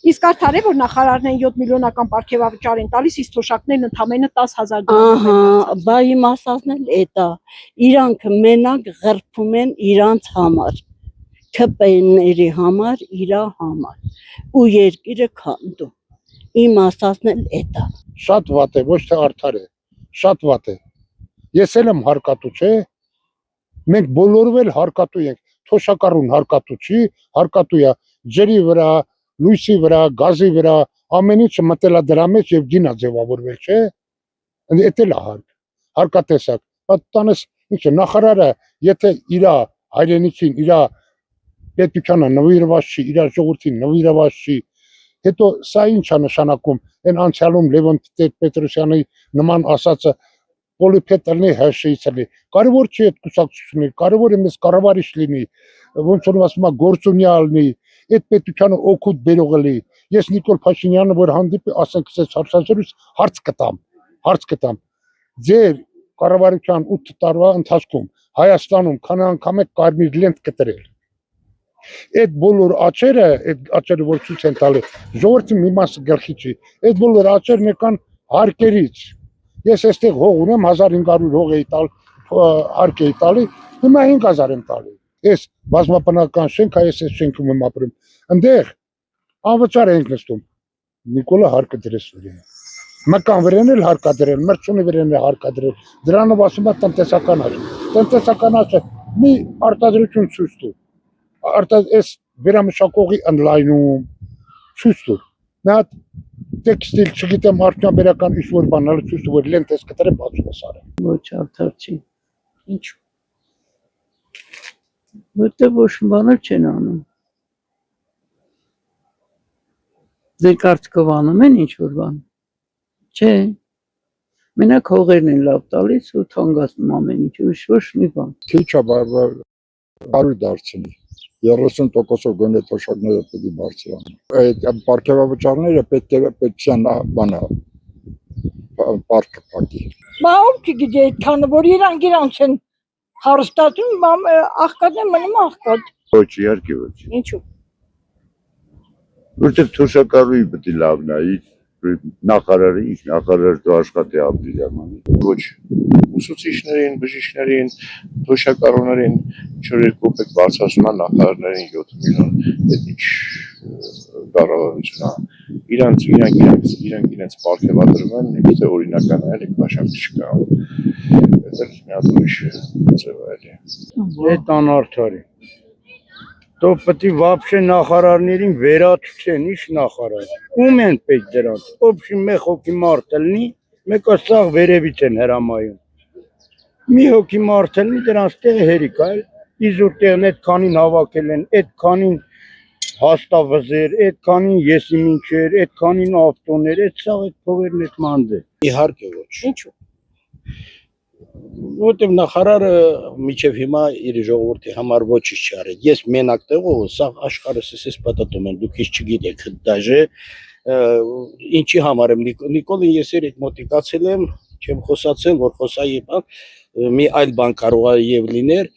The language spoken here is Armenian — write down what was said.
Իսկ արդար է, որ նախարարներն 7 միլիոնական պարգևավճար են տալիս, իսկ թոշակներն ընդամենը 10,000 դրամ։ Ահա, բա իմ ասածն էլ էդ է։ Իրանք մենակ ղրփում են իրանց համար, ՔՊ-ների համար, իրա համար։ Ու երկիրը քանդում։ Իմ ասածն էլ էդ է։ Շատ վատ է, ոչ թե արդար է, շատ վատ է։ Ես էլ եմ հարկատու, չէ։ Մենք բոլորով էլ հարկատու ենք։ Թոշակառուն հարկատու չի, հարկատու է ջրի վրա, լույսի վրա, գազի վրա, ամեն ինչը մտել է դրա մեջ եւ գինա ձևավորվել, չէ։ Էդ էլ է հարկ, հարկատեսակ։ Պատանես ինչը նախարարը, եթե իր հայրենիքին, իր պետությանը նվիրված չի, իր ժողովրդին նվիրված չի, հետո սա ինչ է նշանակում։ Այն անցյալում Լևոն Պետրոսյանի նման ասածը պոլիփետլնի հաշիցլի։ Կարևոր չի այդ կուսակցությունը, կարևոր է մեզ կառավարիչ լինի, ոնց որ ասում է գործունյալ լինի, այդ պետությանը օգուտ բերող լինի։ Ես Նիկոլ Փաշինյանը որ հանդիպի, ասենք ասեց հարցազրույց հարց կտամ։ Ձեր կառավարության 8 տարվա ընթացքում Հայաստանում քանի անգամ է կարմիր լենտ կտրել։ Այդ բոլոր աճերը, որ ցույց են տալի, ժողովրդի մի մասը գլխի չի։ Այդ բոլոր աճերն եկան հարկերից։ Ես այստեղ հող ունեմ 1500 հող էի տալ, հարկ էի տալի, հիմա 5000 եմ տալի։ Այս բազմապանական շենք, այս շենքում եմ ապրում։ Այնտեղ անվճար ենք նստում։ Նիկոլը հարկը դրեց վրան։ Մկան վրան էլ հարկա դրել, մրցունի վրան էլ հարկա դրել։ Դրանով ասում է տնտեսական աճ։ Տնտեսական աճը մի արտադրություն ցույց տուր։ Այս վերամշակողի ընդլայնում ցույց տուր։ Մի հատ տեքստիլ, չգիտեմ, արդյունաբերական ինչ-որ բան ալ ցույց տուր, որ լենտես կտրե բացում ես արել։ Ոչ արդար չի։ Ինչ։ Որտեղ ոչ բաներ չեն անում։ Ձեր կարծիքով անում են ինչ-որ բան։ Չէ։ Մենակ հողերն են լավ տալիս ու թանկացնում ամեն ինչ, ուրիշ ոչ մի բան։ Քիչ է, բարի դարձնի։ 30%-ով գոնե թոշակները պետք է բարձրանան։ Այդ պարգևավճարները պետք է պետության բանը պարկը փակի։ Բա ով գիտի այդքանը, որ իրանք են հարստացում, աղքատն մնում աղքատ։ Ոչ, իհարկե ոչ։ Ինչու։ Որտեղ թոշակառուի պետք է լավ նայի, նախարարը ինչ նախարար դու աշխատի ապրիլ ամանի։ Ոչ, ուսուցիչներին, բժիշկներին, թոշակառուներին 4 կոպեկ բարձրացնում են նախարարներին 7 միլիոն։ Այդ ինչ կառավարություն է։ Իրանք իրենց պարգևատրում են, եթե օրինական է, եք բաշակ չկա։ Դա մի հատ ուրիշ ձև է։ Այդ անարդար է։ То պետք է вообще նախարարներին վերացուցեն, ինչ նախարար։ Ում են պետք դրանց։ Օբշի մեկ հոգի մարդ լինի, մեկը սաղ վերևից են հրամայում։ Մի հոգի մարդ լինի, դրանց տեղը հերիք է, իզուր տեղն այդքանին հավաքել են, այդքանին հաստավզեր, այդքանին եսիմինչեր, այդքանին ավտոներ, այդ սաղ այդ փողերն այդ մանդը։ Իհարկե ոչ։ Ինչու։ Որտեղ նախարարը միջև հիմա իր ժողովրդի համար ոչինչ չի արել։ Ես մենակ տեղով սա աշխարհս էս պատտում են, դուք ինչ չգիտեք դաժե ինչի համար եմ Նիկոլին ես երեք մոտիկացել եմ, չեմ խոսացել, որ խոսայի մի այլ բան կարող է եւ լիներ,